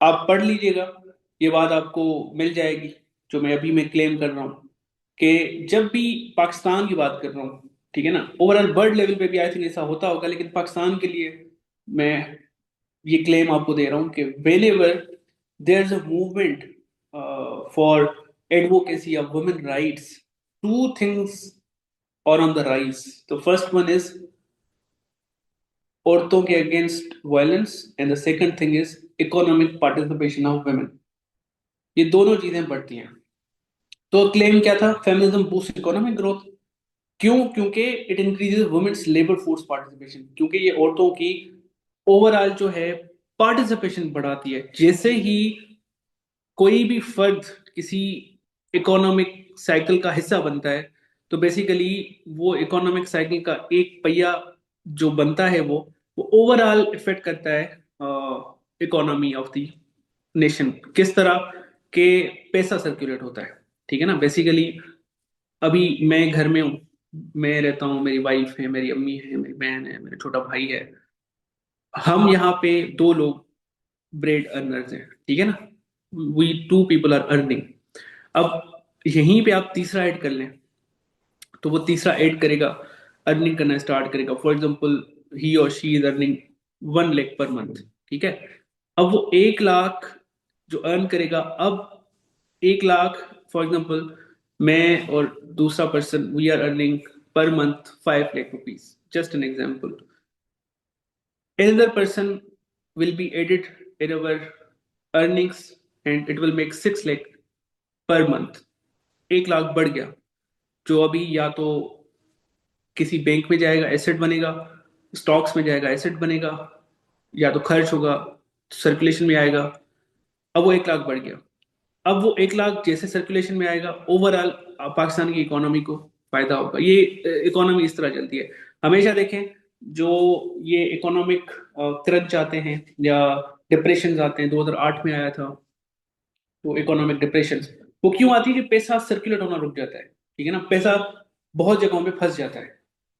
आप पढ़ लीजिएगा, ये बात आपको मिल जाएगी, जो मैं क्लेम कर रहा हूँ, कि जब भी पाकिस्तान की बात कर रहा हूँ, ठीक है ना, ओवरऑल वर्ल्ड लेवल पे भी आई थिंक ऐसा होता होगा, लेकिन पाकिस्तान के लिए मैं ये क्लेम आपको दे रहा हूँ कि whenever there is a movement for advocacy of women rights, two things are on the rise. तो फर्स्ट वन इज औरतों के against violence, and the second thing is economic participation of women. ये दोनों चीजें बढ़ती हैं। तो क्लेम क्या था, फेमिनिज्म बूस्ट इकोनॉमिक ग्रोथ। क्यों? क्योंकि it increases women's labour force participation, क्योंकि ये औरतों की ओवरऑल जो है पार्टिसिपेशन बढ़ाती है। जैसे ही कोई भी फर्द किसी इकोनॉमिक साइकिल का हिस्सा बनता है, तो बेसिकली वो इकोनॉमिक साइकिल का एक पहिया जो बनता है, वो ओवरऑल इफेक्ट करता है इकोनॉमी ऑफ द नेशन। किस तरह के पैसा सर्कुलेट होता है, ठीक है ना। बेसिकली अभी मैं घर में हूँ, मैं रहता हूँ, मेरी वाइफ है, मेरी अम्मी है, मेरी बहन है, मेरा छोटा भाई है, हम यहाँ पे दो लोग ब्रेड अर्नर्स हैं, ठीक है ना, we two people are earning. अब यहीं पे आप तीसरा ऐड कर लें, तो वो तीसरा ऐड करेगा, अर्निंग करना स्टार्ट करेगा। फॉर एग्जाम्पल, ही और she is earning 1 lakh per month, ठीक है। अब वो 1 लाख जो अर्न करेगा, अब 1 लाख, फॉर एग्जाम्पल मैं और दूसरा person, we are earning per month 5 lakh rupees, just an example. Another person will be added in our earnings and it will make 6 lakh per month। 1 lakh बढ़ गया, जो अभी या तो किसी बैंक में जाएगा एसेट बनेगा, स्टॉक्स में जाएगा एसेट बनेगा, या तो खर्च होगा सर्कुलेशन में आएगा। अब वो 1 लाख बढ़ गया। अब वो 1 लाख जैसे सर्कुलेशन में आएगा, ओवरऑल पाकिस्तान की इकोनॉमी को फायदा होगा। ये इकोनॉमी इस तरह चलती है। हमेशा देखें, जो ये इकोनॉमिक क्रंच आते हैं या डिप्रेशन आते हैं, 2008 में आया था, तो इकोनॉमिक डिप्रेशन वो क्यों आती है कि पैसा सर्कुलेट होना रुक जाता है, ठीक है ना, पैसा बहुत जगहों पे फंस जाता है।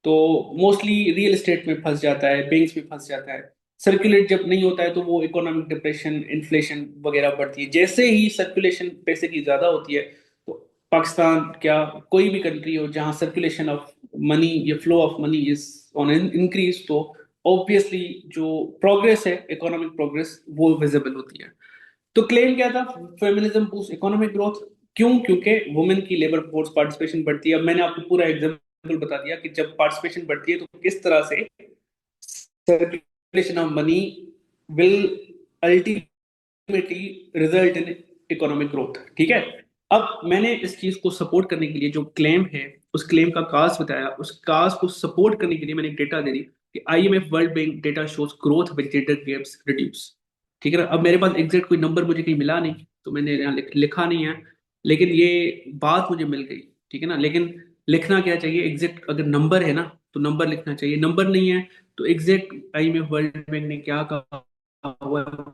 तो मोस्टली रियल एस्टेट में फंस जाता है, बैंक्स में फंस जाता है। सर्कुलेट जब नहीं होता है तो वो इकोनॉमिक डिप्रेशन, इन्फ्लेशन वगैरह बढ़ती है। जैसे ही सर्कुलेशन पैसे की ज्यादा होती है, तो पाकिस्तान क्या कोई भी कंट्री हो जहां सर्कुलेशन ऑफ मनी या flow of money is on increase, तो ऑब्वियसली जो प्रोग्रेस है, इकोनॉमिक प्रोग्रेस, वो विजिबल होती है। तो क्लेम क्या था? Feminism boost economic growth. क्यों? क्योंकि वुमेन की लेबर फोर्स पार्टिसिपेशन बढ़ती है। अब मैंने आपको पूरा एग्जांपल बता दिया कि जब पार्टिसिपेशन बढ़ती है तो किस तरह से circulation of money will ultimately result in economic growth. ठीक है। अब मैंने इस चीज को सपोर्ट करने के लिए जो क्लेम है, उस क्लेम का काज बताया, उस काज को सपोर्ट करने के लिए मैंने डेटा दे दी कि IMF world bank data shows growth with gender gaps reduce. ठीक है ना। अब मेरे पास एग्जैक्ट कोई नंबर मुझे कहीं मिला नहीं, तो मैंने यहाँ लिखा नहीं है, लेकिन ये बात मुझे मिल गई। ठीक है ना। लेकिन लिखना क्या चाहिए? एग्जैक्ट अगर नंबर है ना तो नंबर लिखना चाहिए, नंबर नहीं है तो एग्जैक्ट आईएमएफ वर्ल्ड बैंक ने क्या कहा हुआ है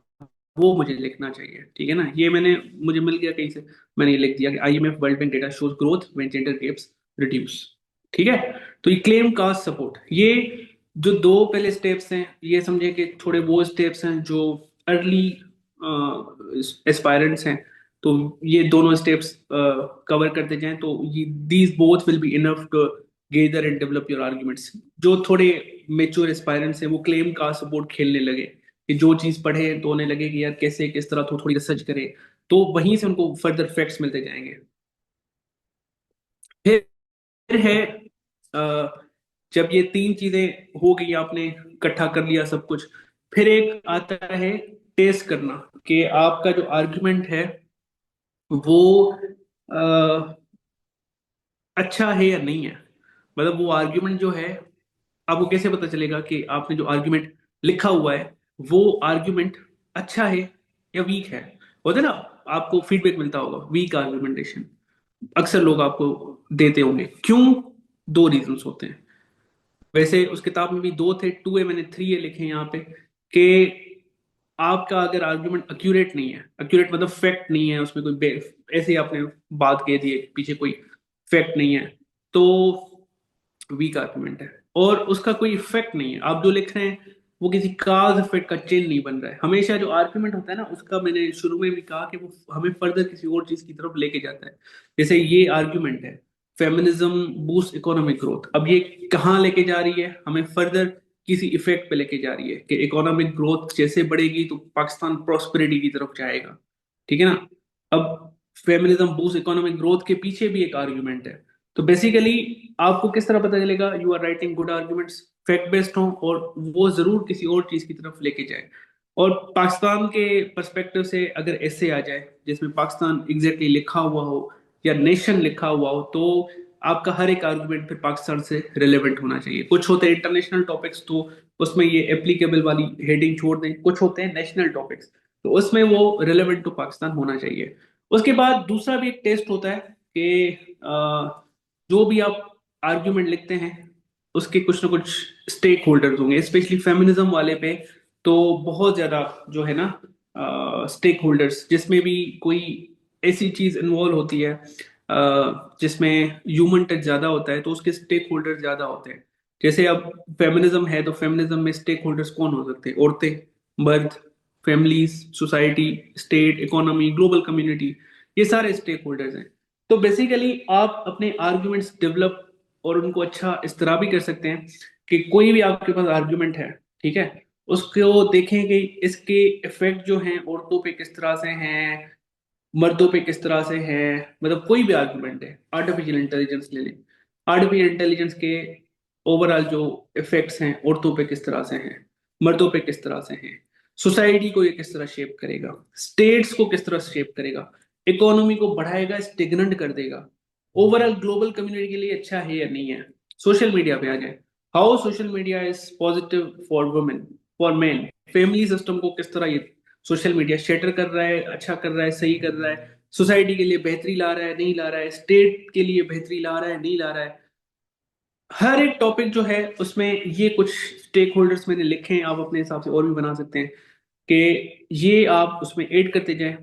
वो मुझे लिखना चाहिए। ठीक है ना। ये मुझे मिल गया कहीं से, मैंने ये लिख दिया कि IMF world bank data shows growth when gender gaps reduce. ठीक है। तो ये क्लेम का सपोर्ट, ये जो दो पहले स्टेप्स हैं, ये समझे कि थोड़े वो स्टेप्स हैं जो अर्ली एस्पायरेंट्स हैं। तो ये दोनों स्टेप्स कवर करते जाएं तो ये these both will be enough to gather and develop your arguments. जो थोड़े मेच्योर एस्पायरेंट्स हैं वो क्लेम का सपोर्ट खेलने लगे कि जो चीज पढ़े तो उन्हें लगे कि यार कैसे किस तरह थोड़ी रिसर्च करे, तो वहीं से उनको फर्दर फैक्ट्स मिलते जाएंगे। फिर है जब ये तीन चीजें हो गई, आपने इकट्ठा कर लिया सब कुछ, फिर एक आता है टेस्ट करना कि आपका जो आर्गुमेंट है वो अच्छा है या नहीं है। मतलब वो आर्ग्यूमेंट जो है, आपको कैसे पता चलेगा कि आपने जो आर्ग्यूमेंट लिखा हुआ है वो आर्ग्यूमेंट अच्छा है या वीक है? होता है ना, आपको फीडबैक मिलता होगा वीक आर्ग्यूमेंटेशन, अक्सर लोग आपको देते होंगे। क्यों? दो रीजंस होते हैं। वैसे उस किताब में भी दो थे, टू ए मैंने थ्री ए लिखे हैं यहाँ पे, कि आपका अगर आर्ग्यूमेंट एक्यूरेट नहीं है, एक्यूरेट मतलब फैक्ट नहीं है उसमें, कोई ऐसे ही आपने बात कह दी है, पीछे कोई फैक्ट नहीं है, तो वीक आर्गुमेंट है। और उसका कोई इफेक्ट नहीं है, आप जो लिख रहे हैं वो किसी काज इफेक्ट का चेन नहीं बन रहा है। हमेशा जो आर्गुमेंट होता है ना, उसका मैंने शुरू में भी कहा कि वो हमें फर्दर किसी और चीज की तरफ लेके जाता है। जैसे ये आर्गुमेंट है फेमिनिज्म बूस्ट इकोनॉमिक ग्रोथ, अब ये कहाँ लेके जा रही है? हमें फर्दर किसी इफेक्ट पे लेके जा रही है कि इकोनॉमिक ग्रोथ जैसे बढ़ेगी तो पाकिस्तान प्रॉस्पेरिटी की तरफ जाएगा। ठीक है ना। अब फेमिनिज्म बूस्ट इकोनॉमिक ग्रोथ के पीछे भी एक आर्गुमेंट है। तो बेसिकली आपको किस तरह पता चलेगा you are writing good arguments? Fact based हो और वो जरूर किसी और चीज की तरफ लेके जाए। और पाकिस्तान के पर्सपेक्टिव से अगर ऐसे आ जाए जिसमें पाकिस्तान एग्जैक्टली लिखा हुआ हो या नेशन लिखा हुआ हो, तो आपका हर एक आर्गुमेंट फिर पाकिस्तान से रिलेवेंट होना चाहिए। कुछ होते हैं इंटरनेशनल टॉपिक्स, तो उसमें ये एप्लीकेबल वाली हेडिंग छोड़ दें। कुछ होते हैं नेशनल टॉपिक्स, तो उसमें वो रिलेवेंट टू पाकिस्तान होना चाहिए। उसके बाद दूसरा भी एक टेस्ट होता है कि जो भी आप आर्ग्यूमेंट लिखते हैं उसके कुछ ना कुछ स्टेक होल्डर्स होंगे, स्पेशली फेमिनिज्म वाले पे तो बहुत ज्यादा जो है ना स्टेक होल्डर्स, जिसमें भी कोई ऐसी चीज इन्वॉल्व होती है जिसमें ह्यूमन टच ज्यादा होता है, तो उसके स्टेक होल्डर ज्यादा होते हैं। जैसे अब फेमिनिज्म है तो फेमिनिज्म में स्टेक होल्डर्स कौन हो सकते हैं? औरतें, मर्द, families, society, state, economy, global community, ये सारे स्टेक होल्डर्स हैं। तो बेसिकली आप अपने आर्ग्यूमेंट्स डेवलप और उनको अच्छा इस तरह भी कर सकते हैं कि कोई भी आपके पास आर्ग्यूमेंट है, ठीक है, उसको देखें कि इसके इफेक्ट जो हैं औरतों पे किस तरह से हैं, मर्दों पे किस तरह से हैं। मतलब कोई भी आर्गुमेंट है, आर्टिफिशियल इंटेलिजेंस ले लें, आर्टिफिशियल इंटेलिजेंस के ओवरऑल जो इफेक्ट्स हैं औरतों पे किस तरह से हैं, मर्दों पे किस तरह से हैं, सोसाइटी को ये किस तरह शेप करेगा, स्टेट्स को किस तरह शेप करेगा, इकोनॉमी को बढ़ाएगा, स्टेगनेंट कर देगा, ओवरऑल ग्लोबल कम्युनिटी के लिए अच्छा है या नहीं है। सोशल मीडिया पे आ जाए, how social media is positive for women, for main, family system को किस तरह ये सोशल मीडिया शेटर कर रहा है, अच्छा कर रहा है, सही कर रहा है, सोसाइटी के लिए बेहतरी ला रहा है, नहीं ला रहा है, स्टेट के लिए बेहतरी ला रहा है, नहीं ला रहा है। हर एक टॉपिक जो है उसमें ये कुछ स्टेक होल्डर्स मैंने लिखे हैं, आप अपने हिसाब से और भी बना सकते हैं कि ये आप उसमें ऐड करते जाएं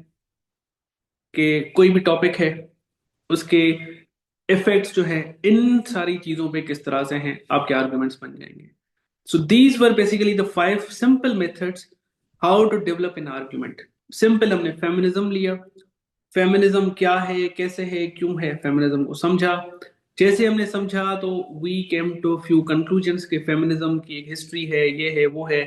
कि कोई भी टॉपिक है उसके इफेक्ट्स जो है इन सारी चीजों पे किस तरह से हैं, आपके आर्गुमेंट्स बन जाएंगे। So these were basically the 5 simple methods how to develop an argument. Simple, हमने फेमिनिज्म लिया, फेमिनिज्म क्या है, कैसे है, क्यों है, फेमिनिज्म को समझा, जैसे हमने समझा तो we came to few conclusions के फेमिनिज्म की एक हिस्ट्री है, ये है वो है।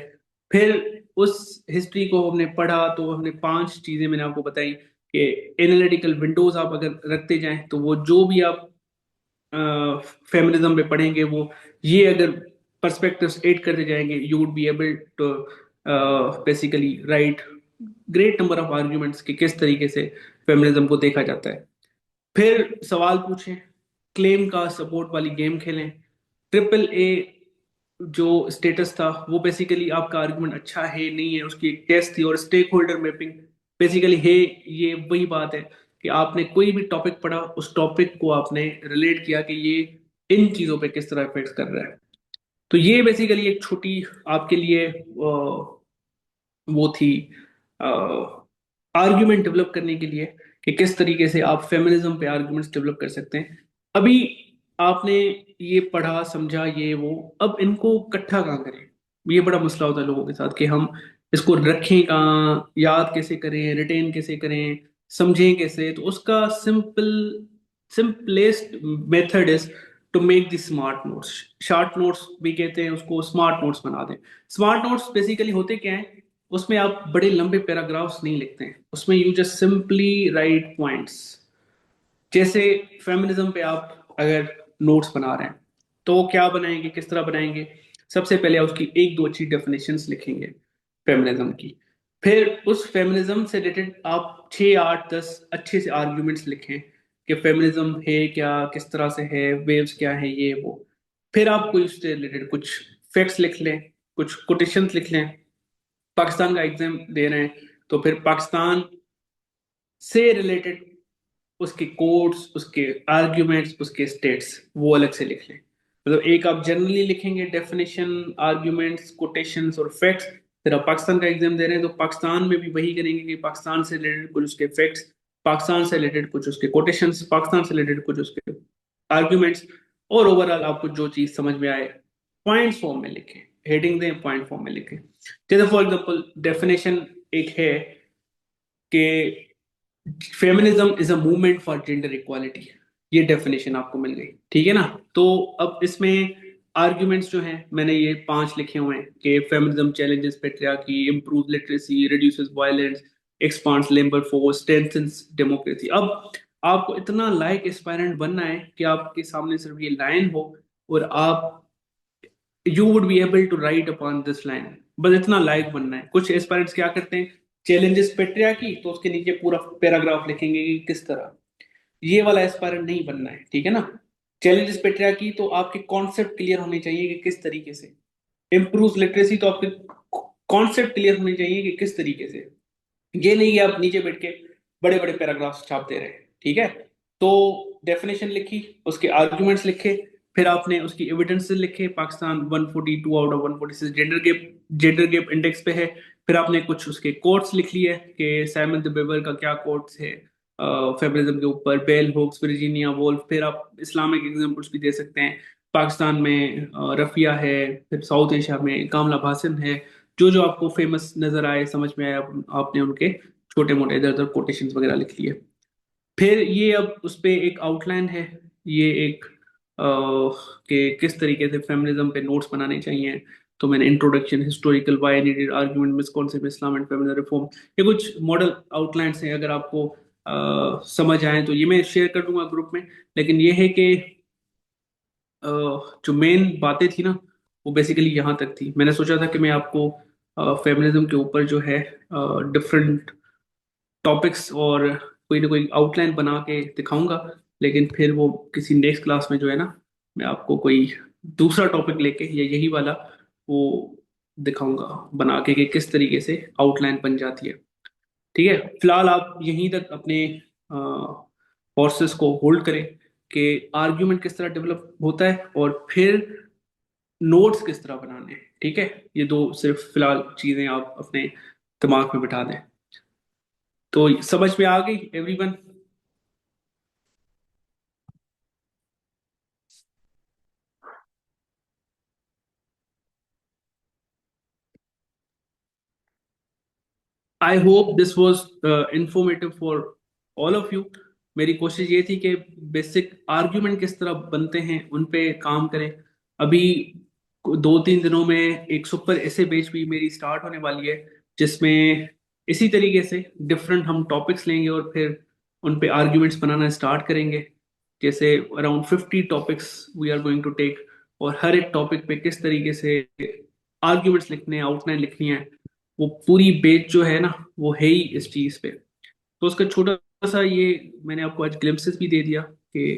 फिर उस हिस्ट्री को हमने पढ़ा तो हमने 5 चीजें मैंने आपको बताई कि एनालिटिकल विंडोज आप अगर रखते जाएं तो वो जो भी आप फेमिनिज्म में पढ़ेंगे वो ये अगर पर्सपेक्टिव्स ऐड करते जाएंगे you would be able to basically write great number of arguments कि किस तरीके से फेमिनिज्म को देखा जाता है। फिर सवाल पूछें, क्लेम का सपोर्ट वाली गेम खेलें। ट्रिपल ए जो स्टेटस था वो बेसिकली आपका आर्गुमेंट अच्छा है नहीं है उसकी एक टेस्ट थी, और स्टेक होल्डर मैपिंग बेसिकली है ये वही बात है कि आपने कोई भी टॉपिक पढ़ा उस टॉपिक को आपने रिलेट किया कि ये इन चीजों पे किस तरह इफेक्ट कर रहा है। तो ये बेसिकली एक छोटी आपके लिए वो थी आर्ग्यूमेंट डेवलप करने के लिए कि किस तरीके से आप फेमिनिज्म पे आर्ग्यूमेंट्स डेवलप कर सकते हैं। अभी आपने ये पढ़ा समझा ये वो, अब इनको इकट्ठा कहाँ करें, ये बड़ा मसला होता है लोगों के साथ कि हम इसको रखें कहाँ, याद कैसे करें, रिटेन कैसे करें, समझें कैसे। तो उसका simplest method is to make the smart notes. Short notes भी कहते हैं उसको, स्मार्ट नोट्स बना दें। स्मार्ट नोट्स बेसिकली होते क्या हैं, उसमें आप बड़े लंबे पैराग्राफ्स नहीं लिखते हैं, उसमें you just simply write points. जैसे फेमिनिज्म पे आप अगर नोट्स बना रहे हैं तो क्या बनाएंगे, किस तरह बनाएंगे। सबसे पहले उसकी एक दो अच्छी डेफिनेशंस लिखेंगे फेमिनिज्म की। फिर उस फेमिनिज्म से रिलेटेड आप 6 8 10 अच्छे से आर्ग्यूमेंट्स लिखें कि फेमिनिज्म है क्या, किस तरह से है, वेव्स क्या है, ये वो। फिर आप कोई उससे रिलेटेड कुछ फैक्ट्स लिख लें, कुछ कोटेशंस लिख लें। पाकिस्तान का एग्जाम दे रहे हैं तो फिर पाकिस्तान से रिलेटेड उसके कोड्स, उसके आर्ग्यूमेंट्स, उसके स्टेट्स वो अलग से लिख लें। मतलब एक आप जनरली लिखेंगे डेफिनेशन, आर्ग्यूमेंट्स, कोटेशंस और फैक्ट्स। फिर आप पाकिस्तान का एग्जाम दे रहे हैं तो पाकिस्तान में भी वही करेंगे कि पाकिस्तान से रिलेटेड कुछ उसके फैक्ट्स, पाकिस्तान से रिलेटेड कुछ उसके कोटेशंस, पाकिस्तान से रिलेटेड कुछ उसके आर्ग्यूमेंट्स, और ओवरऑल आपको जो चीज समझ में आए पॉइंट फॉर्म में लिखें, हेडिंग दें, पॉइंट फॉर्म में लिखें। जैसे फॉर एग्जांपल डेफिनेशन एक है कि feminism is a movement for gender equality. ये डेफिनेशन आपको मिल गई, ठीक है ना। तो अब इसमें आर्ग्यूमेंट्स जो हैं मैंने ये 5 लिखे हुए हैं कि feminism challenges patriarchy, improve literacy, reduces violence, expands labour force, strengthens democracy. अब आपको इतना लाइक एस्पायरेंट बनना है कि आपके सामने सिर्फ ये लाइन हो और आप you would be able to write upon this line. बस इतना लाइक बनना है। कुछ एस्पायरेंट्स क्या करते हैं, चैलेंजेस पेट्रियार्की तो उसके नीचे पूरा पैराग्राफ लिखेंगे कि किस तरह। ये वाला एस्पायरेंट नहीं बनना है, ठीक है ना। चैलेंजेस पेट्रियार्की तो आपके कॉन्सेप्ट क्लियर होने चाहिए कि किस तरीके से। इम्प्रूव लिटरेसी तो आपके कॉन्सेप्ट क्लियर होने चाहिए कि किस तरीके से। ये नहीं कि आप नीचे बैठ के बड़े बड़े पैराग्राफ्स छाप दे रहे हैं, ठीक है। तो डेफिनेशन लिखी, उसके आर्ग्यूमेंट्स लिखे, फिर आपने उसकी एविडेंसेस लिखे। Pakistan 142 out of 146 gender gap index पे है। फिर आपने कुछ उसके कोट्स लिख लिए कि साइमन द बेवर का क्या कोट्स है फेमिनिज्म के ऊपर, बेल हुक्स, वर्जीनिया वोल्फ। फिर आप इस्लामिक एग्जांपल्स भी दे सकते हैं। पाकिस्तान में रफिया है, फिर साउथ एशिया में कामला भासन है। जो जो आपको फेमस नजर आए, समझ में आए, आपने उनके छोटे मोटे इधर उधर कोटेशंस वगैरह लिख लिए। फिर ये अब उस पे एक आउटलाइन है, ये एक कि किस तरीके से फेमिनिज्म पे नोट्स बनाने चाहिए। तो मैंने introduction, historical, why needed, argument, misconcept, Islam and feminism reform, ये कुछ मॉडल आउटलाइंस हैं। अगर आपको समझ आए तो ये मैं शेयर कर दूंगा ग्रुप में। लेकिन ये है कि जो मेन बातें थी ना वो बेसिकली यहाँ तक थी। मैंने सोचा था कि मैं आपको फेमिनिज्म के ऊपर जो है डिफरेंट टॉपिक्स और कोई ना कोई आउटलाइन बना के दिखाऊंगा। लेकिन फिर वो किसी नेक्स्ट क्लास में जो है ना मैं आपको कोई दूसरा टॉपिक लेके या यही वाला वो दिखाऊंगा बना के कि किस तरीके से आउटलाइन बन जाती है। ठीक है, फिलहाल आप यहीं तक अपने फोर्सेस को होल्ड करें कि आर्ग्यूमेंट किस तरह डेवलप होता है और फिर नोट्स किस तरह बनाने हैं। ठीक है, ये दो सिर्फ फिलहाल चीजें आप अपने दिमाग में बिठा दें। तो समझ में आ गई everyone? I hope this was informative for all of you. मेरी कोशिश ये थी कि बेसिक आर्ग्यूमेंट किस तरह बनते हैं उन पे काम करें। अभी 2-3 दिनों में एक सुपर ऐसे बैच भी मेरी स्टार्ट होने वाली है, जिसमें इसी तरीके से डिफरेंट हम टॉपिक्स लेंगे और फिर उन पे आर्ग्यूमेंट्स बनाना स्टार्ट करेंगे। जैसे around 50 topics we are going to take, और हर एक टॉपिक पे किस तरीके से आर्ग्यूमेंट्स लिखने हैं, आउटलाइन लिखनी है, वो पूरी बेच जो है ना वो है ही इस चीज पे। तो उसका छोटा सा ये मैंने आपको आज ग्लिम्पसेस भी दे दिया कि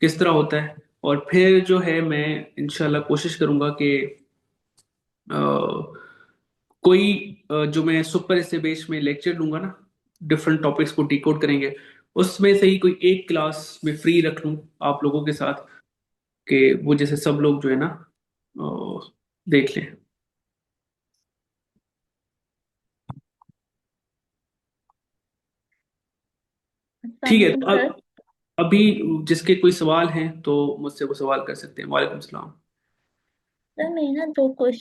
किस तरह होता है। और फिर जो है मैं इंशाल्लाह कोशिश करूंगा कि अ, कोई जो मैं सुपर ऐसे बेस में लेक्चर लूंगा ना, डिफरेंट टॉपिक्स को डिकोड करेंगे, उसमें से ही कोई एक क्लास में फ्री रख लूं आप लोगों के साथ, कि वो जैसे सब लोग जो है ना देख लें। ठीक है, तो सर अभी जिसके कोई सवाल हैं तो मुझसे वो सवाल कर सकते हैं। वालेकुम सलाम। सर मेरे ना 2 क्वेश्चन